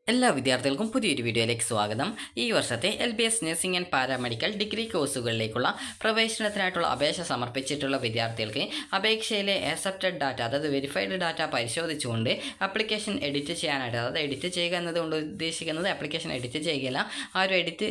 എല്ലാ വിദ്യാർത്ഥികൾക്കും പുതിയൊരു വീഡിയോയിലേക്ക് സ്വാഗതം. ഈ വർഷത്തെ LBS nursing and paramedical degree കോഴ്സുകളിലേക്കുള്ള പ്രവേശനത്തിനായിട്ടുള്ള അപേക്ഷ സമർപ്പിച്ചിട്ടുള്ള വിദ്യാർത്ഥികൾക്ക് അപേക്ഷയിലെ ആക്സെപ്റ്റഡ് ഡാറ്റ, അതായത് വെരിഫൈഡ് ഡാറ്റ പരിശോധിച്ചുകൊണ്ട് ആപ്ലിക്കേഷൻ എഡിറ്റ് ചെയ്യാനായിട്ട്, അതായത് എഡിറ്റ് ചെയ്യുക എന്നതുകൊണ്ട് ഉദ്ദേശിക്കുന്നത് ആപ്ലിക്കേഷൻ എഡിറ്റ് ചെയ്യുകയില്ല,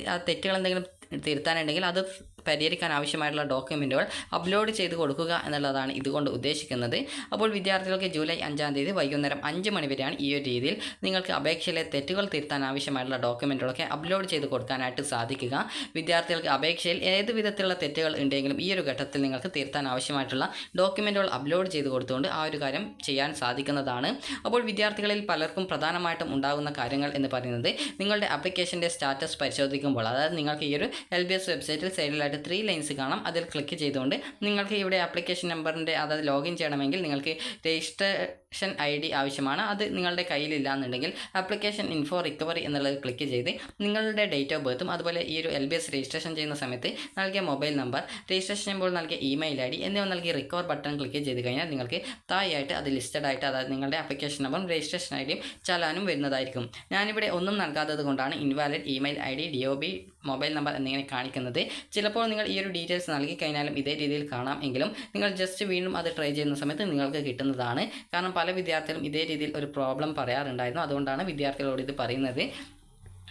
ആ തെറ്റുകൾ എന്തെങ്കിലും തിരുത്താനുണ്ടെങ്കിൽ അത് പരിഹരിക്കാൻ ആവശ്യമായിട്ടുള്ള ഡോക്യുമെൻറ്റുകൾ അപ്ലോഡ് ചെയ്ത് കൊടുക്കുക എന്നുള്ളതാണ് ഇതുകൊണ്ട് ഉദ്ദേശിക്കുന്നത്. അപ്പോൾ വിദ്യാർത്ഥികൾക്ക് ജൂലൈ 5-ാം തീയതി വൈകുന്നേരം 5 മണി വരെയാണ് ഈ ഒരു രീതിയിൽ നിങ്ങൾക്ക് അപേക്ഷയിലെ തെറ്റുകൾ തിരുത്താൻ ആവശ്യമായിട്ടുള്ള ഡോക്യുമെൻറ്റുകളൊക്കെ അപ്ലോഡ് ചെയ്ത് കൊടുക്കാനായിട്ട് സാധിക്കുക. വിദ്യാർത്ഥികൾക്ക് അപേക്ഷയിൽ ഏത് വിധത്തിലുള്ള തെറ്റുകൾ ഉണ്ടെങ്കിലും ഈ ഒരു ഘട്ടത്തിൽ നിങ്ങൾക്ക് തിരുത്താൻ ആവശ്യമായിട്ടുള്ള ഡോക്യുമെൻറ്റുകൾ അപ്ലോഡ് ചെയ്ത് കൊടുത്തുകൊണ്ട് ആ ഒരു കാര്യം ചെയ്യാൻ സാധിക്കുന്നതാണ്. അപ്പോൾ വിദ്യാർത്ഥികളിൽ പലർക്കും പ്രധാനമായിട്ടും ഉണ്ടാകുന്ന കാര്യങ്ങൾ എന്ന് പറയുന്നത് നിങ്ങളുടെ ആപ്ലിക്കേഷൻ്റെ സ്റ്റാറ്റസ് പരിശോധിക്കുമ്പോൾ, അതായത് നിങ്ങൾക്ക് ഈ ഒരു LBS വെബ്സൈറ്റിൽ സൈഡിലായിട്ട് 3 ലൈൻസ് കാണാം. അതിൽ ക്ലിക്ക് ചെയ്തുകൊണ്ട് നിങ്ങൾക്ക് ഇവിടെ ആപ്ലിക്കേഷൻ നമ്പറിൻ്റെ, അതായത് ലോഗിൻ ചെയ്യണമെങ്കിൽ നിങ്ങൾക്ക് രജിസ്ട്രേഷൻ ID ആവശ്യമാണ്. അത് നിങ്ങളുടെ കയ്യിലില്ല എന്നുണ്ടെങ്കിൽ ആപ്ലിക്കേഷൻ ഇൻഫോ റിക്കവറി എന്നുള്ളത് ക്ലിക്ക് ചെയ്ത് നിങ്ങളുടെ ഡേറ്റ് ഓഫ് ബർത്തും അതുപോലെ ഈ ഒരു LBS രജിസ്ട്രേഷൻ ചെയ്യുന്ന സമയത്ത് നൽകിയ മൊബൈൽ നമ്പർ, രജിസ്ട്രേഷൻ ചെയ്യുമ്പോൾ നൽകിയ ഇമെയിൽ ID എന്നിവ നൽകി റിക്കവർ ബട്ടൺ ക്ലിക്ക് ചെയ്ത് കഴിഞ്ഞാൽ നിങ്ങൾക്ക് താഴെയായിട്ട് അത് ലിസ്റ്റഡ് ആയിട്ട്, അതായത് നിങ്ങളുടെ ആപ്ലിക്കേഷൻ നമ്പറും രജിസ്ട്രേഷൻ IDയും ചലാനും വരുന്നതായിരിക്കും. ഞാനിവിടെ ഒന്നും നൽകാത്തത് കൊണ്ടാണ് invalid email ID, DOB, mobile number എന്നിങ്ങനെ കാണിക്കുന്നത്. ചിലപ്പോൾ നിങ്ങൾ ഈ ഒരു ഡീറ്റെയിൽസ് നൽകി കഴിഞ്ഞാലും ഇതേ രീതിയിൽ കാണാം, എങ്കിലും നിങ്ങൾ ജസ്റ്റ് വീണ്ടും അത് ട്രൈ ചെയ്യുന്ന സമയത്ത് നിങ്ങൾക്ക് കിട്ടുന്നതാണ്. കാരണം പല വിദ്യാർത്ഥികളും ഇതേ രീതിയിൽ ഒരു പ്രോബ്ലം പറയാറുണ്ടായിരുന്നു, അതുകൊണ്ടാണ് വിദ്യാർത്ഥികളോട് ഇത് പറയുന്നത്.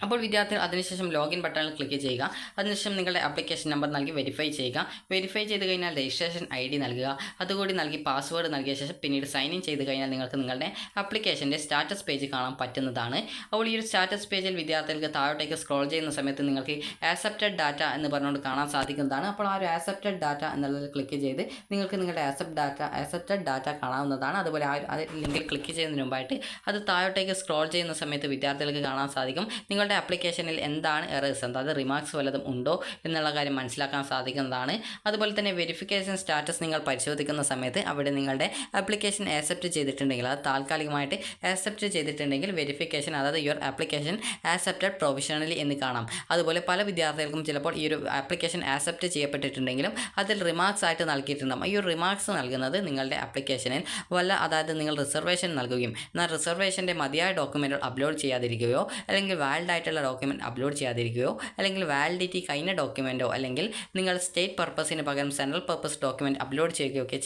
അപ്പോൾ വിദ്യാർത്ഥികൾ അതിനുശേഷം ലോഗിൻ ബട്ടണിൽ ക്ലിക്ക് ചെയ്യുക. അതിനുശേഷം നിങ്ങളുടെ ആപ്ലിക്കേഷൻ നമ്പർ നൽകി വെരിഫൈ ചെയ്യുക. വെരിഫൈ ചെയ്ത് കഴിഞ്ഞാൽ രജിസ്ട്രേഷൻ ID നൽകുക. അതുകൂടി നൽകി പാസ്വേഡ് നൽകിയ ശേഷം പിന്നീട് സൈൻ ഇൻ ചെയ്ത് കഴിഞ്ഞാൽ നിങ്ങൾക്ക് നിങ്ങളുടെ ആപ്ലിക്കേഷൻ്റെ സ്റ്റാറ്റസ് പേജ് കാണാൻ പറ്റുന്നതാണ്. അപ്പോൾ ഈ ഒരു സ്റ്റാറ്റസ് പേജിൽ വിദ്യാർത്ഥികൾക്ക് താഴോട്ടേക്ക് സ്ക്രോൾ ചെയ്യുന്ന സമയത്ത് നിങ്ങൾക്ക് ആക്സെപ്റ്റഡ് ഡാറ്റ എന്ന് പറഞ്ഞുകൊണ്ട് കാണാൻ സാധിക്കുന്നതാണ്. അപ്പോൾ ആ ഒരു ആക്സെപ്റ്റഡ് ഡാറ്റ എന്നുള്ളതിൽ ക്ലിക്ക് ചെയ്ത് നിങ്ങൾക്ക് നിങ്ങളുടെ ആക്സെപ്റ്റഡ് ഡാറ്റ കാണാവുന്നതാണ്. അതുപോലെ ആ ലിങ്കിൽ ക്ലിക്ക് ചെയ്യുന്നതിന് മുമ്പായിട്ട് അത് താഴോട്ടേക്ക് സ്ക്രോൾ ചെയ്യുന്ന സമയത്ത് വിദ്യാർത്ഥികൾക്ക് കാണാൻ സാധിക്കും നിങ്ങളുടെ ആപ്ലിക്കേഷനിൽ എന്താണ് എറേഴ്സ്, അതായത് റിമാർക്സ് വല്ലതും ഉണ്ടോ എന്നുള്ള കാര്യം മനസ്സിലാക്കാൻ സാധിക്കുന്നതാണ്. അതുപോലെ തന്നെ വെരിഫിക്കേഷൻ സ്റ്റാറ്റസ് നിങ്ങൾ പരിശോധിക്കുന്ന സമയത്ത് അവിടെ നിങ്ങളുടെ ആപ്ലിക്കേഷൻ ആക്സെപ്റ്റ് ചെയ്തിട്ടുണ്ടെങ്കിൽ, അത് താൽക്കാലികമായിട്ട് ആക്സെപ്റ്റ് ചെയ്തിട്ടുണ്ടെങ്കിൽ വെരിഫിക്കേഷൻ, അതായത് യുവർ ആപ്ലിക്കേഷൻ ആക്സെപ്റ്റഡ് പ്രൊവിഷണലി എന്ന് കാണാം. അതുപോലെ പല വിദ്യാർത്ഥികൾക്കും ചിലപ്പോൾ ഈ ഒരു ആപ്ലിക്കേഷൻ ആക്സെപ്റ്റ് ചെയ്യപ്പെട്ടിട്ടുണ്ടെങ്കിലും അതിൽ റിമാർക്സ് ആയിട്ട് നൽകിയിട്ടുണ്ടാകും. ഈ ഒരു റിമാർക്സ് നൽകുന്നത് നിങ്ങളുടെ ആപ്ലിക്കേഷനിൽ അതായത് നിങ്ങൾ റിസർവേഷൻ നൽകുകയും എന്നാൽ റിസർവേഷൻ്റെ മതിയായ ഡോക്യുമെൻറ്റുകൾ അപ്ലോഡ് ചെയ്യാതിരിക്കുകയോ അല്ലെങ്കിൽ വാലിഡ് ആയിട്ടുള്ള ഡോക്യുമെൻറ്റ് അപ്ലോഡ് ചെയ്യാതിരിക്കുകയോ അല്ലെങ്കിൽ വാലിഡിറ്റി കഴിഞ്ഞ ഡോക്യുമെൻറ്റോ അല്ലെങ്കിൽ നിങ്ങൾ സ്റ്റേറ്റ് പർപ്പസിന് പകരം സെൻട്രൽ പർപ്പസ് ഡോക്യുമെൻറ്റ് അപ്ലോഡ് ചെയ്യുകയൊക്കെ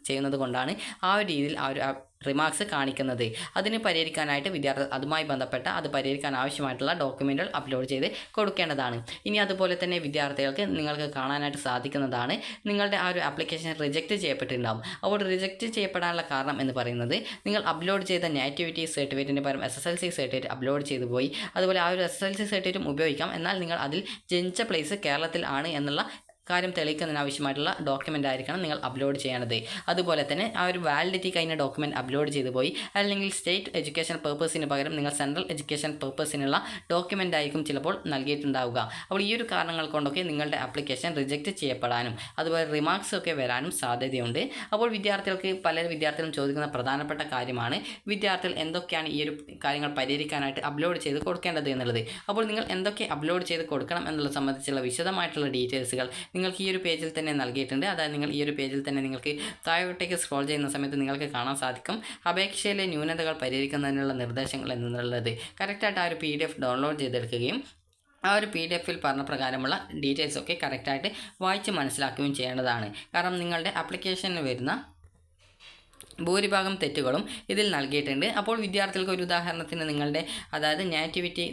ചെയ്യുന്നത് കൊണ്ടാണ് ആ ഒരു രീതിയിൽ ആ ഒരു റിമാർക്സ് കാണിക്കുന്നത്. അതിന് പരിഹരിക്കാനായിട്ട് വിദ്യാർത്ഥി അതുമായി ബന്ധപ്പെട്ട അത് പരിഹരിക്കാൻ ആവശ്യമായിട്ടുള്ള ഡോക്യുമെൻറ്റുകൾ അപ്ലോഡ് ചെയ്ത് കൊടുക്കേണ്ടതാണ്. ഇനി അതുപോലെ തന്നെ വിദ്യാർത്ഥികൾക്ക് നിങ്ങൾക്ക് കാണാനായിട്ട് സാധിക്കുന്നതാണ് നിങ്ങളുടെ ആ ഒരു ആപ്ലിക്കേഷൻ റിജക്റ്റ് ചെയ്യപ്പെട്ടിട്ടുണ്ടാകും. അപ്പോൾ റിജക്റ്റ് ചെയ്യപ്പെടാനുള്ള കാരണം എന്ന് പറയുന്നത് നിങ്ങൾ അപ്ലോഡ് ചെയ്ത നേറ്റിവിറ്റി സർട്ടിഫിക്കറ്റിന് പകരം SSLC സർട്ടിഫിക്കറ്റ് അപ്ലോഡ് ചെയ്തു പോയി. അതുപോലെ ആ ഒരു SSLC സർട്ടിഫിക്കറ്റും ഉപയോഗിക്കാം, എന്നാൽ നിങ്ങൾ അതിൽ ജനിച്ച പ്ലേസ് കേരളത്തിൽ ആണ് എന്നുള്ള കാര്യം തെളിയിക്കുന്നതിനാവശ്യമായിട്ടുള്ള ഡോക്യുമെൻ്റ് ആയിരിക്കണം നിങ്ങൾ അപ്ലോഡ് ചെയ്യേണ്ടത്. അതുപോലെ തന്നെ ആ ഒരു വാലിഡിറ്റി കഴിഞ്ഞ ഡോക്യുമെൻറ്റ് അപ്ലോഡ് ചെയ്തു പോയി, അല്ലെങ്കിൽ സ്റ്റേറ്റ് എഡ്യൂക്കേഷൻ പർപ്പസിന് പകരം നിങ്ങൾ സെൻട്രൽ എഡ്യൂക്കേഷൻ പർപ്പസിനുള്ള ഡോക്യുമെൻ്റ് ആയിരിക്കും ചിലപ്പോൾ നൽകിയിട്ടുണ്ടാവുക. അപ്പോൾ ഈ ഒരു കാരണങ്ങൾ കൊണ്ടൊക്കെ നിങ്ങളുടെ ആപ്ലിക്കേഷൻ റിജക്റ്റ് ചെയ്യപ്പെടാനും അതുപോലെ റിമാർക്സ് ഒക്കെ വരാനും സാധ്യതയുണ്ട്. അപ്പോൾ പല വിദ്യാർത്ഥികളും ചോദിക്കുന്ന പ്രധാനപ്പെട്ട കാര്യമാണ് വിദ്യാർത്ഥികൾ എന്തൊക്കെയാണ് ഈ ഒരു കാര്യങ്ങൾ പരിഹരിക്കാനായിട്ട് അപ്ലോഡ് ചെയ്ത് കൊടുക്കേണ്ടത് എന്നുള്ളത്. അപ്പോൾ നിങ്ങൾ എന്തൊക്കെ അപ്ലോഡ് ചെയ്ത് കൊടുക്കണം എന്നുള്ളത് സംബന്ധിച്ചുള്ള വിശദമായിട്ടുള്ള ഡീറ്റെയിൽസുകൾ നിങ്ങൾക്ക് ഈ ഒരു പേജിൽ തന്നെ നൽകിയിട്ടുണ്ട്. അതായത് നിങ്ങൾ ഈ ഒരു പേജിൽ തന്നെ നിങ്ങൾക്ക് താഴോട്ടേക്ക് സ്ക്രോൾ ചെയ്യുന്ന സമയത്ത് നിങ്ങൾക്ക് കാണാൻ സാധിക്കും അപേക്ഷയിലെ ന്യൂനതകൾ പരിഹരിക്കുന്നതിനുള്ള നിർദ്ദേശങ്ങൾ എന്നുള്ളത്. കറക്റ്റായിട്ട് ആ ഒരു PDF ഡൗൺലോഡ് ചെയ്തെടുക്കുകയും ആ ഒരു PDF പറഞ്ഞ പ്രകാരമുള്ള ഡീറ്റെയിൽസൊക്കെ കറക്റ്റായിട്ട് വായിച്ച് മനസ്സിലാക്കുകയും ചെയ്യേണ്ടതാണ്. കാരണം നിങ്ങളുടെ ആപ്ലിക്കേഷനിൽ വരുന്ന ഭൂരിഭാഗം തെറ്റുകളും ഇതിൽ നൽകിയിട്ടുണ്ട്. അപ്പോൾ വിദ്യാർത്ഥികൾക്ക് ഒരു ഉദാഹരണത്തിന് നിങ്ങളുടെ നേറ്റിവിറ്റി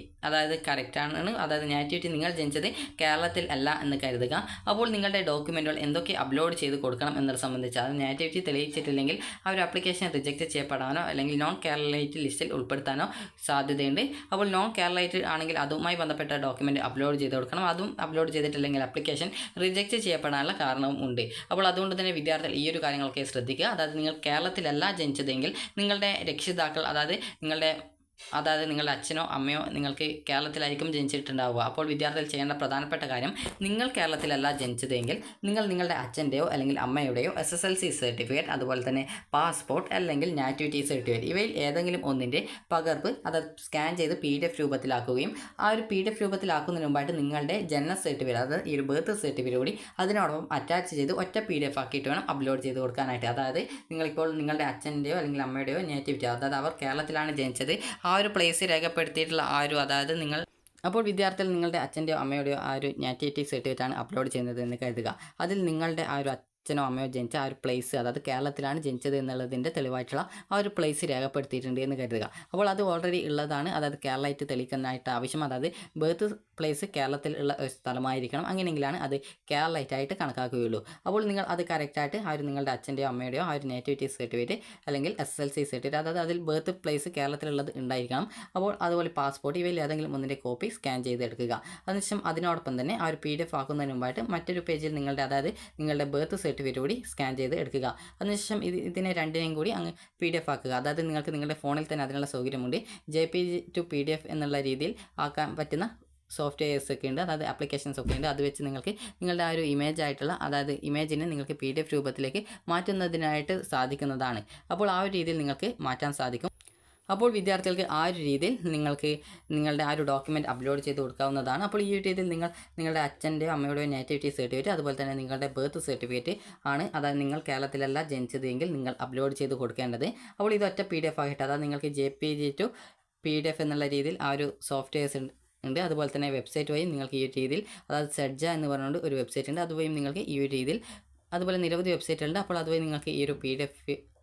കറക്റ്റാണ്, അതായത് നേറ്റിവിറ്റി നിങ്ങൾ ജനിച്ചത് കേരളത്തിൽ അല്ല എന്ന് കരുതുക. അപ്പോൾ നിങ്ങളുടെ ഡോക്യുമെൻറ്റുകൾ എന്തൊക്കെ അപ്ലോഡ് ചെയ്ത് കൊടുക്കണം എന്നത് സംബന്ധിച്ച്, അത് നേറ്റിവിറ്റി തെളിയിച്ചിട്ടില്ലെങ്കിൽ ആ ഒരു ആപ്ലിക്കേഷൻ റിജക്റ്റ് ചെയ്യപ്പെടാനോ അല്ലെങ്കിൽ നോൺ കേരളൈറ്റ് ലിസ്റ്റിൽ ഉൾപ്പെടുത്താനോ സാധ്യതയുണ്ട്. അപ്പോൾ നോൺ കേരളൈറ്റ് ആണെങ്കിൽ അതുമായി ബന്ധപ്പെട്ട ഡോക്യുമെൻറ്റ് അപ്ലോഡ് ചെയ്ത് കൊടുക്കണം. അതും അപ്ലോഡ് ചെയ്തിട്ടില്ലെങ്കിൽ ആപ്ലിക്കേഷൻ റിജക്റ്റ് ചെയ്യപ്പെടാനുള്ള കാരണവും ഉണ്ട്. അപ്പോൾ അതുകൊണ്ട് തന്നെ വിദ്യാർത്ഥികൾ ഈ ഒരു കാര്യങ്ങളൊക്കെ ശ്രദ്ധിക്കുക. അതായത് നിങ്ങൾ കേരളത്തിലല്ല ജനിച്ചതെങ്കിൽ നിങ്ങളുടെ രക്ഷിതാക്കൾ, അതായത് നിങ്ങളുടെ അച്ഛനോ അമ്മയോ നിങ്ങൾക്ക് കേരളത്തിലായിരിക്കും ജനിച്ചിട്ടുണ്ടാവുക. അപ്പോൾ വിദ്യാർത്ഥികൾ ചെയ്യേണ്ട പ്രധാനപ്പെട്ട കാര്യം, നിങ്ങൾ കേരളത്തിലല്ല ജനിച്ചതെങ്കിൽ നിങ്ങൾ നിങ്ങളുടെ അച്ഛൻ്റെയോ അല്ലെങ്കിൽ അമ്മയുടെയോ SSLC സർട്ടിഫിക്കറ്റ്, അതുപോലെ തന്നെ പാസ്പോർട്ട് അല്ലെങ്കിൽ നാറ്റിവിറ്റി സർട്ടിഫിക്കറ്റ്, ഇവയിൽ ഏതെങ്കിലും ഒന്നിൻ്റെ പകർപ്പ് അത് സ്കാൻ ചെയ്ത് PDF രൂപത്തിലാക്കുകയും ആ ഒരു PDF രൂപത്തിലാക്കുന്നതിന് മുമ്പായിട്ട് നിങ്ങളുടെ ജനന സർട്ടിഫിക്കറ്റ്, അതായത് ഈ ഒരു ബർത്ത് സർട്ടിഫിക്കറ്റ് കൂടി അതിനോടൊപ്പം അറ്റാച്ച് ചെയ്ത് ഒറ്റ PDF ആക്കിയിട്ട് വേണം അപ്ലോഡ് ചെയ്ത് കൊടുക്കാനായിട്ട്. അതായത് നിങ്ങളിപ്പോൾ നിങ്ങളുടെ അച്ഛൻ്റെയോ അല്ലെങ്കിൽ അമ്മയുടെയോ നേറ്റിവിറ്റി, അതായത് അവർ കേരളത്തിലാണ് ജനിച്ചത്, ആ ഒരു പ്ലേസ് രേഖപ്പെടുത്തിയിട്ടുള്ള അതായത് നിങ്ങൾ അപ്പോൾ വിദ്യാർത്ഥികൾ നിങ്ങളുടെ അച്ഛൻ്റെയോ അമ്മയുടെയോ ഒരു നാറ്റിവിറ്റി സർട്ടിഫിക്കറ്റാണ് അപ്ലോഡ് ചെയ്യുന്നത് എന്ന് കരുതുക. അതിൽ നിങ്ങളുടെ ഒരു അച്ഛനോ അമ്മയോ ജനിച്ച ഒരു പ്ലേസ്, അതായത് കേരളത്തിലാണ് ജനിച്ചത് എന്നുള്ളതിൻ്റെ തെളിവായിട്ടുള്ള ഒരു പ്ലേസ് രേഖപ്പെടുത്തിയിട്ടുണ്ട് എന്ന് കരുതുക. അപ്പോൾ അത് ഓൾറെഡി ഉള്ളതാണ്, അതായത് കേരളമായിട്ട് തെളിയിക്കാനായിട്ട് ആവശ്യം, അതായത് ബർത്ത് പ്ലേസ് കേരളത്തിൽ ഉള്ള ഒരു സ്ഥലമായിരിക്കണം. അങ്ങനെയെങ്കിലാണ് അത് കേരളമായിട്ടായിട്ട് കണക്കാക്കുകയുള്ളൂ. അപ്പോൾ നിങ്ങൾ അത് കറക്റ്റായിട്ട് നിങ്ങളുടെ അച്ഛൻ്റെയോ അമ്മയുടെയോ നേറ്റിവിറ്റി സർട്ടിഫിക്കറ്റ് അല്ലെങ്കിൽ SSLC സർട്ടിഫിക്കറ്റ്, അതായത് അതിൽ ബർത്ത് പ്ലേസ് കേരളത്തിലുള്ളത് ഉണ്ടായിരിക്കണം. അപ്പോൾ അതുപോലെ പാസ്പോർട്ട്, ഇവയിൽ ഏതെങ്കിലും ഒന്നിൻ്റെ കോപ്പി സ്കാൻ ചെയ്തെടുക്കുക. അതിനുശേഷം അതിനോടൊപ്പം തന്നെ PDF ആക്കുന്നതിന് മുമ്പായിട്ട് മറ്റൊരു പേജിൽ നിങ്ങളുടെ ബർത്ത് സർട്ടിഫിക്കറ്റ് കൂടി സ്കാൻ ചെയ്ത് എടുക്കുക. അതിനുശേഷം ഇതിനെ രണ്ടിനെയും കൂടി അങ്ങ് PDF ആക്കുക. അതായത് നിങ്ങൾക്ക് നിങ്ങളുടെ ഫോണിൽ തന്നെ അതിനുള്ള സൗകര്യമുണ്ട്. JPG to PDF എന്നുള്ള രീതിയിൽ ആക്കാൻ പറ്റുന്ന സോഫ്റ്റ്വെയർസ് ഒക്കെ ഉണ്ട്, അതായത് ആപ്ലിക്കേഷൻസ് ഒക്കെ ഉണ്ട്. അത് വെച്ച് നിങ്ങൾക്ക് നിങ്ങളുടെ ഒരു ഇമേജ് ആയിട്ടുള്ള, അതായത് ഇമേജിനെ നിങ്ങൾക്ക് PDF രൂപത്തിലേക്ക് മാറ്റുന്നതിനായിട്ട് സാധിക്കുന്നതാണ്. അപ്പോൾ ഒരു രീതിയിൽ നിങ്ങൾക്ക് മാറ്റാൻ സാധിക്കും. അപ്പോൾ വിദ്യാർത്ഥികൾക്ക് ഒരു രീതിയിൽ നിങ്ങൾക്ക് നിങ്ങളുടെ ഒരു ഡോക്യുമെൻറ്റ് അപ്ലോഡ് ചെയ്ത് കൊടുക്കാവുന്നതാണ്. അപ്പോൾ ഈ രീതിയിൽ നിങ്ങളുടെ അച്ഛൻ്റെയോ അമ്മയുടെയോ നേറ്റിവിറ്റി സർട്ടിഫിക്കറ്റ്, അതുപോലെ തന്നെ നിങ്ങളുടെ ബർത്ത് സർട്ടിഫിക്കറ്റ് ആണ്, അതായത് നിങ്ങൾ കേരളത്തിലല്ല ജനിച്ചതെങ്കിൽ നിങ്ങൾ അപ്ലോഡ് ചെയ്ത് കൊടുക്കേണ്ടത്. അപ്പോൾ ഇത് ഒറ്റ PDF ആയിട്ട്, അതായത് നിങ്ങൾക്ക് JPG to PDF എന്നുള്ള രീതിയിൽ ഒരു സോഫ്റ്റ്വെയർസ് ഉണ്ട്. അതുപോലെ തന്നെ വെബ്സൈറ്റ് വഴി നിങ്ങൾക്ക് ഈ രീതിയിൽ, അതായത് സെഡ്ജ എന്ന് പറഞ്ഞുകൊണ്ട് ഒരു വെബ്സൈറ്റ് ഉണ്ട്, അതുവഴി നിങ്ങൾക്ക് ഈ രീതിയിൽ, അതുപോലെ നിരവധി വെബ്സൈറ്റുകളുണ്ട്. അപ്പോൾ അതുവഴി നിങ്ങൾക്ക് ഈ ഒരു PDF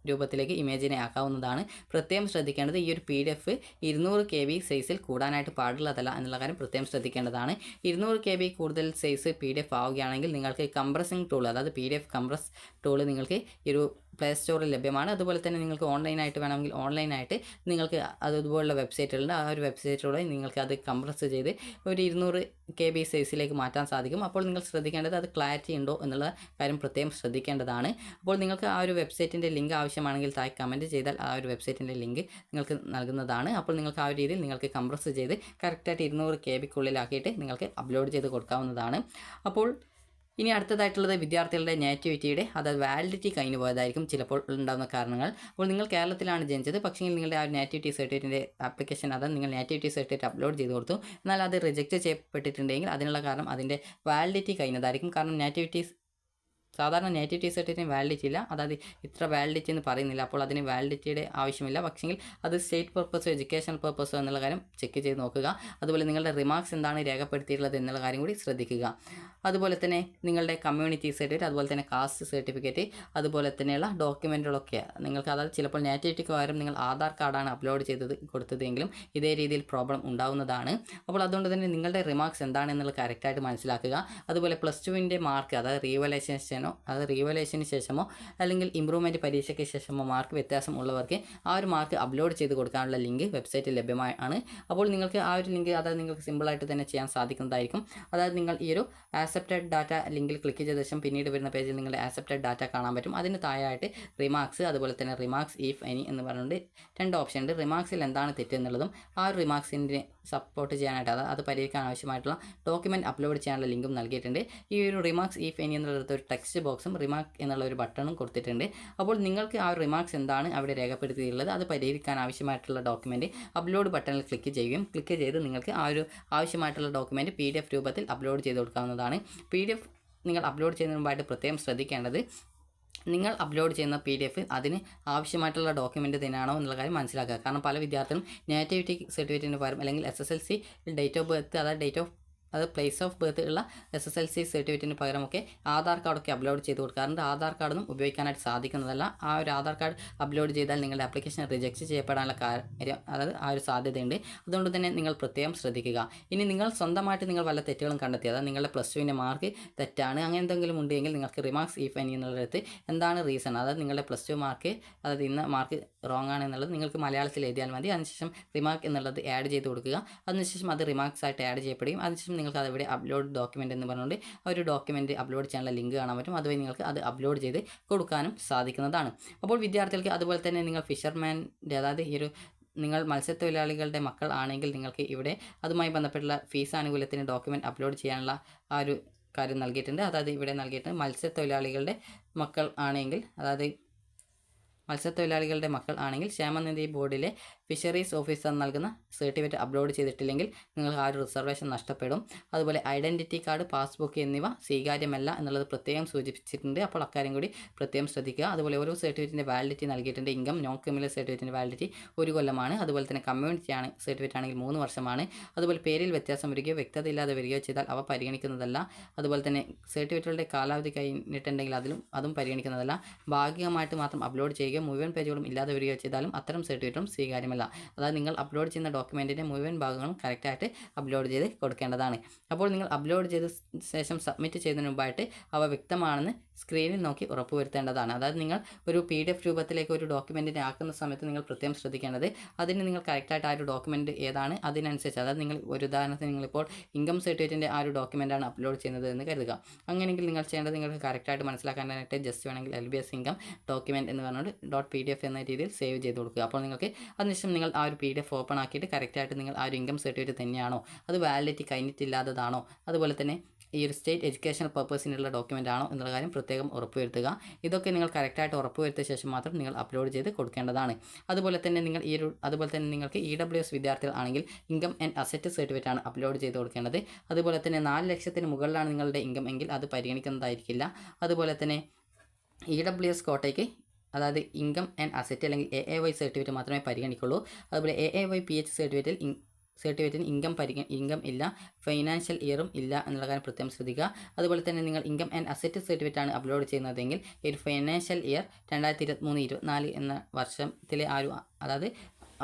രൂപത്തിലേക്ക് ഇമേജിനെ ആക്കാവുന്നതാണ്. പ്രത്യേകം ശ്രദ്ധിക്കേണ്ടത്, ഈ ഒരു PDF 200 KB സൈസിൽ കൂടാനായിട്ട് പാടുള്ളതല്ല എന്നുള്ള കാര്യം പ്രത്യേകം ശ്രദ്ധിക്കേണ്ടതാണ്. 200 KB കൂടുതൽ സൈസ് PDF ആവുകയാണെങ്കിൽ നിങ്ങൾക്ക് കംപ്രസിംഗ് ടൂൾ, അതായത് PDF കംപ്രസ് ടൂൾ നിങ്ങൾക്ക് ഈ ഒരു പ്ലേ സ്റ്റോറിൽ ലഭ്യമാണ്. അതുപോലെ തന്നെ നിങ്ങൾക്ക് ഓൺലൈനായിട്ട് വേണമെങ്കിൽ ഓൺലൈനായിട്ട് നിങ്ങൾക്ക് അതുപോലുള്ള വെബ്സൈറ്റുകളുണ്ട്. ഒരു വെബ്സൈറ്റിലൂടെ നിങ്ങൾക്ക് അത് കംപ്രസ് ചെയ്ത് ഒരു 200 KB സൈസിലേക്ക് മാറ്റാൻ സാധിക്കും. അപ്പോൾ നിങ്ങൾ ശ്രദ്ധിക്കേണ്ടത് അത് ക്ലാരിറ്റി ഉണ്ടോ എന്നുള്ള കാര്യം പ്രത്യേകം ശ്രദ്ധിക്കേണ്ടതാണ്. അപ്പോൾ നിങ്ങൾക്ക് ഒരു വെബ്സൈറ്റിൻ്റെ ലിങ്ക് ആവശ്യമാണെങ്കിൽ താഴെ കമൻറ്റ് ചെയ്താൽ ഒരു വെബ്സൈറ്റിൻ്റെ ലിങ്ക് നിങ്ങൾക്ക് നൽകുന്നതാണ്. അപ്പോൾ നിങ്ങൾക്ക് ഒരു രീതിയിൽ നിങ്ങൾക്ക് കംപ്രസ് ചെയ്ത് കറക്റ്റായിട്ട് 200 KBക്കുള്ളിലാക്കിയിട്ട് നിങ്ങൾക്ക് അപ്ലോഡ് ചെയ്ത് കൊടുക്കാവുന്നതാണ്. അപ്പോൾ ഇനി അടുത്തതായിട്ടുള്ളത് വിദ്യാർത്ഥികളുടെ നേറ്റിവിറ്റിയുടെ, അതായത് വാലിഡിറ്റി കഴിഞ്ഞു പോയതായിരിക്കും ചിലപ്പോൾ ഉണ്ടാകുന്ന കാരണങ്ങൾ. അപ്പോൾ നിങ്ങൾ കേരളത്തിലാണ് ജനിച്ചത്, പക്ഷേ നിങ്ങളുടെ നേറ്റിവിറ്റി സർട്ടിഫിക്കറ്റിൻ്റെ ആപ്ലിക്കേഷൻ, അതായത് നിങ്ങൾ നേറ്റിവിറ്റി സർട്ടിഫിക്കറ്റ് അപ്ലോഡ് ചെയ്ത് കൊടുത്തു, എന്നാൽ അത് റിജക്റ്റ് ചെയ്യപ്പെട്ടിട്ടുണ്ടെങ്കിൽ അതിനുള്ള കാരണം അതിൻ്റെ വാലിഡിറ്റി കഴിഞ്ഞതായിരിക്കും. കാരണം സാധാരണ നേറ്റിവിറ്റി സർട്ടിഫിക്കറ്റിന് വാലിഡിറ്റി ഇല്ല, അതായത് ഇത്ര വാലിഡിറ്റി എന്ന് പറയുന്നില്ല. അപ്പോൾ അതിന് വാലിഡിറ്റിയുടെ ആവശ്യമില്ല. പക്ഷേ അത് സ്റ്റേറ്റ് പർപ്പസോ എഡ്യൂക്കേഷണൽ പർപ്പസോ എന്നുള്ള കാര്യം ചെക്ക് ചെയ്ത് നോക്കുക. അതുപോലെ നിങ്ങളുടെ റിമാർക്സ് എന്താണ് രേഖപ്പെടുത്തിയിട്ടുള്ളത് എന്നുള്ള കാര്യം കൂടി ശ്രദ്ധിക്കുക. അതുപോലെ തന്നെ നിങ്ങളുടെ കമ്മ്യൂണിറ്റി സർട്ടിഫിക്കറ്റ്, അതുപോലെ തന്നെ കാസ്റ്റ് സർട്ടിഫിക്കറ്റ്, അതുപോലെ തന്നെയുള്ള ഡോക്യുമെൻറ്റുകളൊക്കെ നിങ്ങൾക്ക്, അതായത് ചിലപ്പോൾ നേറ്റിവിറ്റിക്ക് പകരം നിങ്ങൾ ആധാർ കാർഡാണ് അപ്ലോഡ് കൊടുത്തതെങ്കിലും ഇതേ രീതിയിൽ പ്രോബ്ലം ഉണ്ടാവുന്നതാണ്. അപ്പോൾ അതുകൊണ്ട് തന്നെ നിങ്ങളുടെ റിമാർക്സ് എന്താണെന്നുള്ളത് കറക്റ്റായിട്ട് മനസ്സിലാക്കുക. അതുപോലെ +2ൻ്റെ മാർക്ക്, അതായത് റീവലേഷന് ശേഷമോ അല്ലെങ്കിൽ ഇമ്പ്രൂവ്മെൻറ്റ് പരീക്ഷയ്ക്ക് ശേഷമോ മാർക്ക് വ്യത്യാസം ഉള്ളവർക്ക് ഒരു മാർക്ക് അപ്ലോഡ് ചെയ്ത് കൊടുക്കാനുള്ള ലിങ്ക് വെബ്സൈറ്റിൽ ലഭ്യമാണ്. അപ്പോൾ നിങ്ങൾക്ക് ഒരു ലിങ്ക്, അതായത് നിങ്ങൾക്ക് സിമ്പിളായിട്ട് തന്നെ ചെയ്യാൻ സാധിക്കുന്നതായിരിക്കും. അതായത് നിങ്ങൾ ഈ ഒരു ആക്സെപ്റ്റഡ് ഡാറ്റ ലിങ്കിൽ ക്ലിക്ക് ചെയ്ത ശേഷം പിന്നീട് വരുന്ന പേജിൽ നിങ്ങളുടെ ആക്സെപ്റ്റഡ് ഡാറ്റ കാണാൻ പറ്റും. അതിന് താഴെയായിട്ട് റിമാർക്സ്, അതുപോലെ തന്നെ റിമാർക്സ് ഇഫ് എനി എന്ന് പറഞ്ഞുകൊണ്ട് 2 ഓപ്ഷൻ ഉണ്ട്. റിമാർക്സിൽ എന്താണ് തെറ്റെന്നുള്ളതും റിമാർക്സിൻ്റെ സപ്പോർട്ട് ചെയ്യാനായിട്ട്, അത് പരിഹരിക്കാൻ ആവശ്യമായിട്ടുള്ള ഡോക്യുമെൻറ്റ് അപ്ലോഡ് ചെയ്യാനുള്ള ലിങ്കും നൽകിയിട്ടുണ്ട്. ഈ ഒരു റിമാർക്സ് ഇഫ് എനി എന്നുള്ളത് ഒരു ടെക്സ്റ്റ് ബോക്സും റിമാർക്ക് എന്നുള്ള ഒരു ബട്ടണും കൊടുത്തിട്ടുണ്ട്. അപ്പോൾ നിങ്ങൾക്ക് റിമാർക്സ് എന്താണ് അവിടെ രേഖപ്പെടുത്തിയിട്ടുള്ളത് അത് പരിഹരിക്കാൻ ആവശ്യമായിട്ടുള്ള ഡോക്യുമെൻറ്റ് അപ്ലോഡ് ബട്ടണിൽ ക്ലിക്ക് ചെയ്ത് നിങ്ങൾക്ക് ആവശ്യമായിട്ടുള്ള ഡോക്യുമെൻറ്റ് PDF രൂപത്തിൽ അപ്ലോഡ് ചെയ്ത് കൊടുക്കാവുന്നതാണ്. PDF നിങ്ങൾ അപ്ലോഡ് ചെയ്യുന്നതിന് മുമ്പായിട്ട് പ്രത്യേകം ശ്രദ്ധിക്കേണ്ടത്, നിങ്ങൾ അപ്ലോഡ് ചെയ്യുന്ന PDF അതിന് ആവശ്യമായിട്ടുള്ള ഡോക്യുമെൻറ്റ് തന്നെയാണോ എന്നുള്ള കാര്യം മനസ്സിലാക്കുക. കാരണം പല വിദ്യാർത്ഥികളും നേറ്റിവിറ്റി സർട്ടിഫിക്കറ്റിന് പകരം അല്ലെങ്കിൽ SSLC ഡേറ്റ് ഓഫ് ബർത്ത്, അതായത് പ്ലേസ് ഓഫ് ബർത്ത് ഉള്ള SSLC സർട്ടിഫിക്കറ്റിന് പകരമൊക്കെ ആധാർ കാർഡൊക്കെ അപ്ലോഡ് ചെയ്ത് കൊടുക്കാറുണ്ട്. ആധാർ കാർഡൊന്നും ഉപയോഗിക്കാനായിട്ട് സാധിക്കുന്നതല്ല. ഒരു ആധാർ കാർഡ് അപ്ലോഡ് ചെയ്താൽ നിങ്ങളുടെ ആപ്ലിക്കേഷൻ റിജക്റ്റ് ചെയ്യപ്പെടാനുള്ള കാര്യം, അതായത് ഒരു സാധ്യതയുണ്ട്. അതുകൊണ്ട് തന്നെ നിങ്ങൾ പ്രത്യേകം ശ്രദ്ധിക്കുക. ഇനി നിങ്ങൾ സ്വന്തമായിട്ട് നിങ്ങൾ വല്ല തെറ്റുകളും കണ്ടെത്തി, അതായത് നിങ്ങളുടെ +2ൻ്റെ മാർക്ക് തെറ്റാണ്, അങ്ങനെ എന്തെങ്കിലും ഉണ്ടെങ്കിൽ നിങ്ങൾക്ക് റിമാർക്സ് ഇഫ് എനി എന്നുള്ളിടത്ത് എന്താണ് റീസൺ, അതായത് നിങ്ങളുടെ +2 മാർക്ക്, അതായത് ഇന്ന മാർക്ക് റോങ് ആണ് എന്നുള്ളത് നിങ്ങൾക്ക് മലയാളത്തിൽ എഴുതിയാൽ മതി. അതിനുശേഷം റിമാർക്ക് എന്നുള്ളത് ആഡ് ചെയ്ത് കൊടുക്കുക. അതിനുശേഷം അത് റിമാർക്സ് ആയിട്ട് ആഡ് ചെയ്യപ്പെടുകയും അതിനുശേഷം നിങ്ങൾക്ക് അതിവിടെ അപ്ലോഡ് ഡോക്യുമെൻറ്റ് എന്ന് പറഞ്ഞുകൊണ്ട് ഒരു ഡോക്യുമെൻറ്റ് അപ്ലോഡ് ചെയ്യാനുള്ള ലിങ്ക് കാണാൻ പറ്റും. അതുവഴി നിങ്ങൾക്ക് അത് അപ്ലോഡ് ചെയ്ത് കൊടുക്കാനും സാധിക്കുന്നതാണ്. അപ്പോൾ വിദ്യാർത്ഥികൾക്ക് അതുപോലെ തന്നെ നിങ്ങൾ ഫിഷർമാൻ്റെ, അതായത് നിങ്ങൾ മത്സ്യത്തൊഴിലാളികളുടെ മക്കൾ ആണെങ്കിൽ നിങ്ങൾക്ക് ഇവിടെ അതുമായി ബന്ധപ്പെട്ടുള്ള ഫീസ് ആനുകൂല്യത്തിന് ഡോക്യുമെൻറ്റ് അപ്ലോഡ് ചെയ്യാനുള്ള ഒരു കാര്യം നൽകിയിട്ടുണ്ട്. അതായത് ഇവിടെ നൽകിയിട്ടുണ്ട് മത്സ്യത്തൊഴിലാളികളുടെ മക്കൾ ആണെങ്കിൽ ക്ഷേമനിധി ബോർഡിലെ ഫിഷറീസ് ഓഫീസർ നൽകുന്ന സർട്ടിഫിക്കറ്റ് അപ്ലോഡ് ചെയ്തിട്ടില്ലെങ്കിൽ നിങ്ങൾക്ക് ആ ഒരു റിസർവേഷൻ നഷ്ടപ്പെടും. അതുപോലെ ഐഡൻറ്റിറ്റി കാർഡ്, പാസ്ബുക്ക് എന്നിവ സ്വീകാര്യമല്ല എന്നുള്ളത് പ്രത്യേകം സൂചിപ്പിച്ചിട്ടുണ്ട്. അപ്പോൾ അക്കാര്യം കൂടി പ്രത്യേകം ശ്രദ്ധിക്കുക. അതുപോലെ ഓരോ സർട്ടിഫിക്കറ്റിൻ്റെ വാലിഡിറ്റി നൽകിയിട്ടുണ്ട്. ഇൻകം നോൺ ക്രിമിനൽ സർട്ടിഫിക്കറ്റിൻ്റെ വാലിഡിറ്റി 1 കൊല്ലമാണ്. അതുപോലെ തന്നെ കമ്മ്യൂണിറ്റി സർട്ടിഫിക്കറ്റ് ആണെങ്കിൽ 3 വർഷമാണ്. അതുപോലെ പേരിൽ വ്യത്യാസം വരികയോ വ്യക്തതയില്ലാതെ വരികയോ ചെയ്താൽ അവ പരിഗണിക്കുന്നതല്ല. അതുപോലെ തന്നെ സർട്ടിഫിക്കറ്റുകളുടെ കാലാവധി കഴിഞ്ഞിട്ടുണ്ടെങ്കിൽ അതും പരിഗണിക്കുന്നതല്ല. ഭാഗികമായിട്ട് മാത്രം അപ്ലോഡ് ചെയ്യുകയോ മുഴുവൻ പേജുകളും ഇല്ലാതെ വരികയോ ചെയ്താലും അത്തരം സർട്ടിഫിക്കറ്റും സ്വീകാര്യമല്ല. അതായത് നിങ്ങൾ അപ്ലോഡ് ചെയ്യുന്ന ഡോക്യുമെൻറ്റിൻ്റെ മുഴുവൻ ഭാഗങ്ങളും കറക്റ്റായിട്ട് അപ്ലോഡ് ചെയ്ത് കൊടുക്കേണ്ടതാണ്. അപ്പോൾ നിങ്ങൾ അപ്ലോഡ് ചെയ്ത ശേഷം സബ്മിറ്റ് ചെയ്യുന്നതിന് മുമ്പായിട്ട് അവ വ്യക്തമാണെന്ന് സ്ക്രീനിൽ നോക്കി ഉറപ്പുവരുത്തേണ്ടതാണ്. അതായത് നിങ്ങൾ ഒരു PDF രൂപത്തിലേക്ക് ഒരു ഡോക്യുമെൻറ്റിനെ ആക്കുന്ന സമയത്ത് നിങ്ങൾ പ്രത്യേകം ശ്രദ്ധിക്കേണ്ടത് അതിന് നിങ്ങൾ കറക്റ്റായിട്ട് ആ ഒരു ഡോക്യുമെൻറ്റ് ഏതാണ് അതിനനുസരിച്ച്, അതായത് നിങ്ങൾ ഒരു ഉദാഹരണത്തിന് നിങ്ങളിപ്പോൾ ഇൻകം സർട്ടിഫിക്കറ്റിൻ്റെ ആ ഒരു ഡോക്യുമെൻറ്റാണ് അപ്ലോഡ് ചെയ്യുന്നത് എന്ന് കരുതുക. അങ്ങനെയെങ്കിൽ നിങ്ങൾ ചെയ്യേണ്ടത് നിങ്ങൾക്ക് കറക്റ്റായിട്ട് മനസ്സിലാക്കാനായിട്ട് ജസ്റ്റ് വേണമെങ്കിൽ LBS ഇൻകം ഡോക്യുമെൻറ്റ് എന്ന് പറഞ്ഞുകൊണ്ട് .pdf എന്ന രീതിയിൽ സേവ് ചെയ്ത് കൊടുക്കുക. അപ്പോൾ നിങ്ങൾക്ക് അതിനുശേഷം നിങ്ങൾ ആ ഒരു PDF ഓപ്പൺ ആക്കിയിട്ട് കറക്റ്റായിട്ട് നിങ്ങൾ ആ ഒരു ഇൻകം സർട്ടിഫിക്കറ്റ് തന്നെയാണോ, അത് വാലിഡിറ്റി കഴിഞ്ഞിട്ടില്ലാത്തതാണോ, അതുപോലെ തന്നെ ഈ ഒരു സ്റ്റേറ്റ് എഡ്യൂക്കേഷണൽ പർപ്പസിനുള്ള ഡോക്യുമെൻ്റ് ആണോ എന്നുള്ള കാര്യം പ്രത്യേകം ഉറപ്പുവരുത്തുക. ഇതൊക്കെ നിങ്ങൾ കറക്റ്റായിട്ട് ഉറപ്പുവരുത്തിയ ശേഷം മാത്രം നിങ്ങൾ അപ്ലോഡ് ചെയ്ത് കൊടുക്കേണ്ടതാണ്. അതുപോലെ തന്നെ നിങ്ങൾക്ക് EWS വിദ്യാർത്ഥികൾ ആണെങ്കിൽ ഇൻകം ആൻഡ് അസറ്റ് സർട്ടിഫിക്കറ്റ് ആണ് അപ്ലോഡ് ചെയ്ത് കൊടുക്കേണ്ടത്. അതുപോലെ തന്നെ 4 ലക്ഷത്തിന് മുകളിലാണ് നിങ്ങളുടെ ഇൻകം എങ്കിൽ അത് പരിഗണിക്കുന്നതായിരിക്കില്ല. അതുപോലെ തന്നെ EWS കോട്ടയ്ക്ക് അതായത് ഇൻകം ആൻഡ് അസറ്റ് അല്ലെങ്കിൽ AAY സർട്ടിഫിക്കറ്റ് മാത്രമേ പരിഗണിക്കുള്ളൂ. അതുപോലെ AAY PH സർട്ടിഫിക്കറ്റിന് ഇൻകം ഇല്ല, ഫൈനാൻഷ്യൽ ഇയറും ഇല്ല എന്നുള്ള കാര്യം പ്രത്യേകം ശ്രദ്ധിക്കുക. അതുപോലെ തന്നെ നിങ്ങൾ ഇൻകം ആൻഡ് അസറ്റ് സർട്ടിഫിക്കറ്റ് ആണ് അപ്ലോഡ് ചെയ്യുന്നതെങ്കിൽ ഈ ഒരു ഫൈനാൻഷ്യൽ ഇയർ 2023-24 എന്ന വർഷത്തിലെ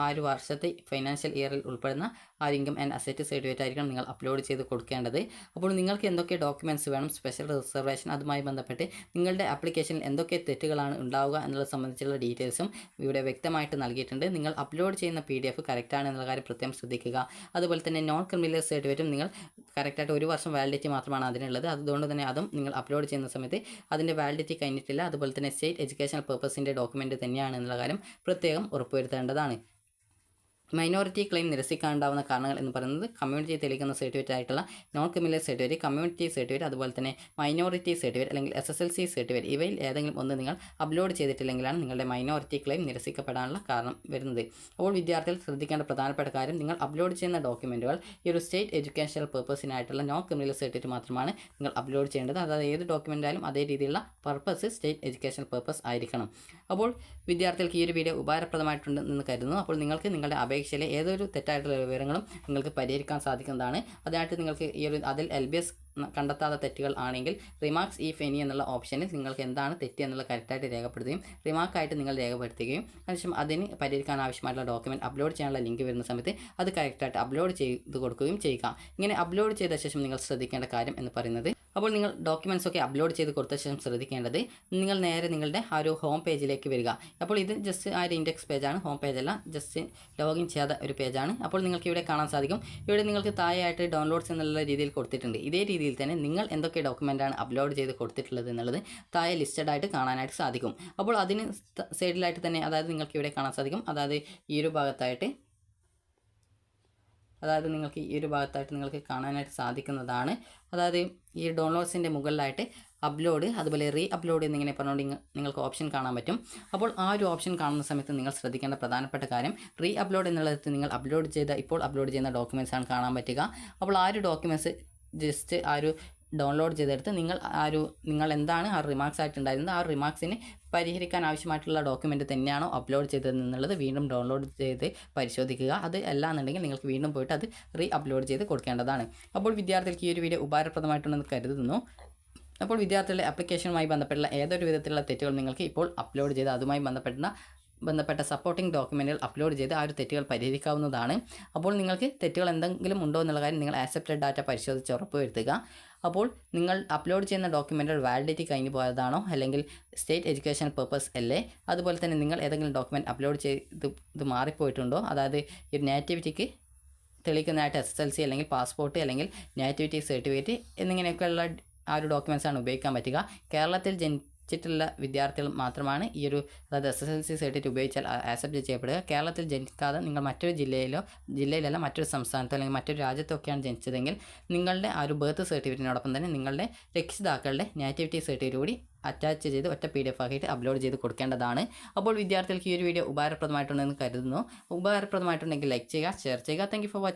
ആ ഒരു വർഷത്തെ ഫൈനാൻഷ്യൽ ഇയറിൽ ഉൾപ്പെടുന്ന ആ ഇൻകം ആൻഡ് അസറ്റ് സർട്ടിഫിക്കറ്റ് ആയിരിക്കണം നിങ്ങൾ അപ്ലോഡ് ചെയ്ത് കൊടുക്കേണ്ടത്. അപ്പോൾ നിങ്ങൾക്ക് എന്തൊക്കെ ഡോക്യുമെൻറ്റ്സ് വേണം, സ്പെഷ്യൽ റിസർവേഷൻ അതുമായി ബന്ധപ്പെട്ട് നിങ്ങളുടെ ആപ്ലിക്കേഷനിൽ എന്തൊക്കെ തെറ്റുകളാണ് ഉണ്ടാവുക എന്നുള്ളത് സംബന്ധിച്ചുള്ള ഡീറ്റെയിൽസും ഇവിടെ വ്യക്തമായിട്ട് നൽകിയിട്ടുണ്ട്. നിങ്ങൾ അപ്ലോഡ് ചെയ്യുന്ന PDF കറക്റ്റാണ് എന്നുള്ള കാര്യം പ്രത്യേകം ശ്രദ്ധിക്കുക. അതുപോലെ തന്നെ നോൺ ക്രിമിനൽ സർട്ടിഫിക്കറ്റും നിങ്ങൾ കറക്റ്റായിട്ട് 1 വർഷം വാലിഡിറ്റി മാത്രമാണ് അതിനുള്ളത്. അതുകൊണ്ട് തന്നെ അതും നിങ്ങൾ അപ്ലോഡ് ചെയ്യുന്ന സമയത്ത് അതിൻ്റെ വാലിഡിറ്റി കഴിഞ്ഞിട്ടില്ല. അതുപോലെ തന്നെ സ്റ്റേറ്റ് എഡ്യൂക്കേഷണൽ പർപ്പസിൻ്റെ ഡോക്യുമെൻറ്റ് തന്നെയാണ് എന്നുള്ള കാര്യം പ്രത്യേകം ഉറപ്പുവരുത്തേണ്ടതാണ്. മൈനോറിറ്റി ക്ലെയിം നിരസിക്കാനുണ്ടാവുന്ന കാരണങ്ങൾ എന്ന് പറയുന്നത് കമ്മ്യൂണിറ്റി തെളിയിക്കുന്ന സർട്ടിഫിക്കറ്റ് ആയിട്ടുള്ള non criminal certificate, community certificate, അതുപോലെ തന്നെ മൈനോറിറ്റി സർട്ടിഫിക്കറ്റ് അല്ലെങ്കിൽ SSLC സർട്ടിഫിക്കറ്റ് ഇവയിൽ ഏതെങ്കിലും ഒന്ന് നിങ്ങൾ അപ്ലോഡ് ചെയ്തിട്ടില്ലെങ്കിലാണ് നിങ്ങളുടെ മൈനോറിറ്റി ക്ലെയിം നിരസിക്കപ്പെടാനുള്ള കാരണം വരുന്നത്. അപ്പോൾ വിദ്യാർത്ഥികൾ ശ്രദ്ധിക്കേണ്ട പ്രധാനപ്പെട്ട കാര്യം, നിങ്ങൾ അപ്ലോഡ് ചെയ്യുന്ന ഡോക്യുമെൻറ്റുകൾ ഈ ഒരു സ്റ്റേറ്റ് എഡ്യൂക്കേഷണൽ പർപ്പസിനായിട്ടുള്ള നോൺ ക്രിമിനൽ സർട്ടിഫിക്കറ്റ് മാത്രമാണ് നിങ്ങൾ അപ്ലോഡ് ചെയ്യേണ്ടത്. അതായത് ഏത് ഡോക്യുമെൻ്റ് ആയാലും അതേ രീതിയിലുള്ള പർപ്പസ് സ്റ്റേറ്റ് എഡ്യൂക്കേഷണൽ പർപ്പസ് ആയിരിക്കണം. അപ്പോൾ വിദ്യാർത്ഥികൾക്ക് ഈ ഒരു വീഡിയോ ഉപകാരപ്രദമായിട്ടുണ്ടെന്ന് കരുതുന്നു. അപ്പോൾ നിങ്ങൾക്ക് നിങ്ങളുടെ അപേക്ഷയിലെ ഏതൊരു തെറ്റായിട്ടുള്ള വിവരങ്ങളും നിങ്ങൾക്ക് പരിഹരിക്കാൻ സാധിക്കുന്നതാണ്. അതിനായിട്ട് നിങ്ങൾക്ക് അതിൽ LBS കണ്ടെത്താത്ത തെറ്റുകൾ ആണെങ്കിൽ റിമാർക്സ് ഇഫ് എനി എന്നുള്ള ഓപ്ഷനിൽ നിങ്ങൾക്ക് എന്താണ് തെറ്റ് എന്നുള്ളത് കറക്റ്റായിട്ട് രേഖപ്പെടുത്തുകയും റിമാർക്കായിട്ട് നിങ്ങൾ രേഖപ്പെടുത്തുകയും അതിനുശേഷം അതിന് പരിഹരിക്കാൻ ആവശ്യമായിട്ടുള്ള ഡോക്യുമെൻറ്റ് അപ്ലോഡ് ചെയ്യാനുള്ള ലിങ്ക് വരുന്ന സമയത്ത് അത് കറക്റ്റായിട്ട് അപ്ലോഡ് ചെയ്ത് കൊടുക്കുകയും ചെയ്യുക. ഇങ്ങനെ അപ്ലോഡ് ചെയ്ത ശേഷം നിങ്ങൾ ശ്രദ്ധിക്കേണ്ട കാര്യം എന്ന് പറയുന്നത്, അപ്പോൾ നിങ്ങൾ ഡോക്യുമെൻറ്റ്സ് ഒക്കെ അപ്ലോഡ് ചെയ്ത് കൊടുത്ത ശേഷം ശ്രദ്ധിക്കേണ്ടത്, നിങ്ങൾ നേരെ നിങ്ങളുടെ ആ ഒരു ഹോം പേജിലേക്ക് വരിക. അപ്പോൾ ഇത് ജസ്റ്റ് ആ ഒരു ഇൻഡെക്സ് പേജാണ്, ഹോം പേജല്ല, ജസ്റ്റ് ലോഗിൻ ചെയ്യാത്ത ഒരു പേജാണ്. അപ്പോൾ നിങ്ങൾക്ക് ഇവിടെ കാണാൻ സാധിക്കും, ഇവിടെ നിങ്ങൾക്ക് താഴെയായിട്ട് ഡൗൺലോഡ്സ് എന്നുള്ള രീതിയിൽ കൊടുത്തിട്ടുണ്ട്. ഇതേ രീതിയിൽ തന്നെ നിങ്ങൾ എന്തൊക്കെ ഡോക്യുമെൻ്റാണ് അപ്ലോഡ് ചെയ്ത് കൊടുത്തിട്ടുള്ളത് എന്നുള്ളത് താഴെ ലിസ്റ്റഡ് ആയിട്ട് കാണാനായിട്ട് സാധിക്കും. അപ്പോൾ അതിന് സൈഡിലായിട്ട് തന്നെ, അതായത് നിങ്ങൾക്ക് ഇവിടെ കാണാൻ സാധിക്കും, അതായത് ഈ ഒരു ഭാഗത്തായിട്ട് നിങ്ങൾക്ക് കാണാനായിട്ട് സാധിക്കുന്നതാണ്. അതായത് ഈ ഡൗൺലോഡ്സിൻ്റെ മുകളിലായിട്ട് അപ്ലോഡ്, അതുപോലെ റീ അപ്ലോഡ് എന്നിങ്ങനെ പറഞ്ഞുകൊണ്ട് നിങ്ങൾക്ക് ഓപ്ഷൻ കാണാൻ പറ്റും. അപ്പോൾ ആ ഒരു ഓപ്ഷൻ കാണുന്ന സമയത്ത് നിങ്ങൾ ശ്രദ്ധിക്കേണ്ട പ്രധാനപ്പെട്ട കാര്യം, റീ അപ്ലോഡ് എന്നുള്ളത് നിങ്ങൾ ഇപ്പോൾ അപ്ലോഡ് ചെയ്യുന്ന ഡോക്യുമെൻറ്റ്സ് ആണ് കാണാൻ പറ്റുക. അപ്പോൾ ആ ഒരു ഡോക്യുമെൻറ്റ്സ് ജസ്റ്റ് ആ ഒരു ഡൗൺലോഡ് ചെയ്തെടുത്ത് നിങ്ങൾ എന്താണ് ആ റിമാർക്സ് ആയിട്ടുണ്ടായിരുന്നത്, ആ റിമാർക്സിന് പരിഹരിക്കാൻ ആവശ്യമായിട്ടുള്ള ഡോക്യുമെൻറ്റ് തന്നെയാണോ അപ്ലോഡ് ചെയ്തത് എന്നുള്ളത് വീണ്ടും ഡൗൺലോഡ് ചെയ്ത് പരിശോധിക്കുക. അത് അല്ല എന്നുണ്ടെങ്കിൽ നിങ്ങൾക്ക് വീണ്ടും പോയിട്ട് അത് റീ അപ്ലോഡ് ചെയ്ത് കൊടുക്കേണ്ടതാണ്. അപ്പോൾ വിദ്യാർത്ഥികൾക്ക് ഈ ഒരു വീഡിയോ ഉപകാരപ്രദമായിട്ടുണ്ടെന്ന് കരുതുന്നു. അപ്പോൾ വിദ്യാർത്ഥികളുടെ ആപ്ലിക്കേഷനുമായി ബന്ധപ്പെട്ടുള്ള ഏതൊരു വിധത്തിലുള്ള തെറ്റുകൾ നിങ്ങൾക്ക് ഇപ്പോൾ അപ്ലോഡ് ചെയ്ത് അതുമായി ബന്ധപ്പെട്ട സപ്പോർട്ടിംഗ് ഡോക്യുമെൻറ്റുകൾ അപ്ലോഡ് ചെയ്ത് ആ ഒരു തെറ്റുകൾ പരിഹരിക്കാവുന്നതാണ്. അപ്പോൾ നിങ്ങൾക്ക് തെറ്റുകൾ എന്തെങ്കിലും ഉണ്ടോ എന്നുള്ള കാര്യം നിങ്ങൾ ആക്സെപ്റ്റഡ് ഡാറ്റ പരിശോധിച്ച് ഉറപ്പുവരുത്തുക. അപ്പോൾ നിങ്ങൾ അപ്ലോഡ് ചെയ്യുന്ന ഡോക്യുമെൻറ്റുകൾ വാലിഡിറ്റി കഴിഞ്ഞു പോയതാണോ അല്ലെങ്കിൽ സ്റ്റേറ്റ് എഡ്യൂക്കേഷൻ പർപ്പസ് അല്ലേ, അതുപോലെ തന്നെ നിങ്ങൾ ഏതെങ്കിലും ഡോക്യുമെൻറ്റ് അപ്ലോഡ് ചെയ്ത് മാറിപ്പോയിട്ടുണ്ടോ, അതായത് ഈ നേറ്റിവിറ്റിക്ക് തെളിയിക്കുന്നതായിട്ട് SSLC അല്ലെങ്കിൽ പാസ്പോർട്ട് അല്ലെങ്കിൽ നേറ്റിവിറ്റി സർട്ടിഫിക്കറ്റ് എന്നിങ്ങനെയൊക്കെയുള്ള ആ ഒരു ഡോക്യുമെൻറ്റ്സാണ് ഉപയോഗിക്കാൻ പറ്റുക. കേരളത്തിൽ ജനിച്ചിട്ടുള്ള വിദ്യാർത്ഥികൾ മാത്രമാണ് ഈ ഒരു അതായത് SSLC സർട്ടിഫിക്കറ്റ് ഉപയോഗിച്ചാൽ ആക്സെപ്റ്റ് ചെയ്യപ്പെടുക. കേരളത്തിൽ ജനിക്കാതെ നിങ്ങൾ മറ്റൊരു ജില്ലയിലല്ല മറ്റൊരു സംസ്ഥാനത്തോ അല്ലെങ്കിൽ മറ്റൊരു രാജ്യത്തൊക്കെയാണ് ജനിച്ചതെങ്കിൽ നിങ്ങളുടെ ആ ഒരു ബർത്ത് സർട്ടിഫിക്കറ്റിനോടൊപ്പം തന്നെ നിങ്ങളുടെ രക്ഷിതാക്കളുടെ നാറ്റിവിറ്റി സർട്ടിഫിക്കറ്റ് കൂടി അറ്റാച്ച് ചെയ്ത് ഒറ്റ PDF ആക്കിയിട്ട് അപ്ലോഡ് ചെയ്ത് കൊടുക്കേണ്ടതാണ്. അപ്പോൾ വിദ്യാർത്ഥികൾക്ക് ഈ ഒരു വീഡിയോ ഉപകാരപ്രദമായിട്ടുണ്ടെന്ന് കരുതുന്നു. ഉപകാരപ്രദമായിട്ടുണ്ടെങ്കിൽ ലൈക്ക് ചെയ്യുക, ഷെയർ ചെയ്യുക. Thank you for watching.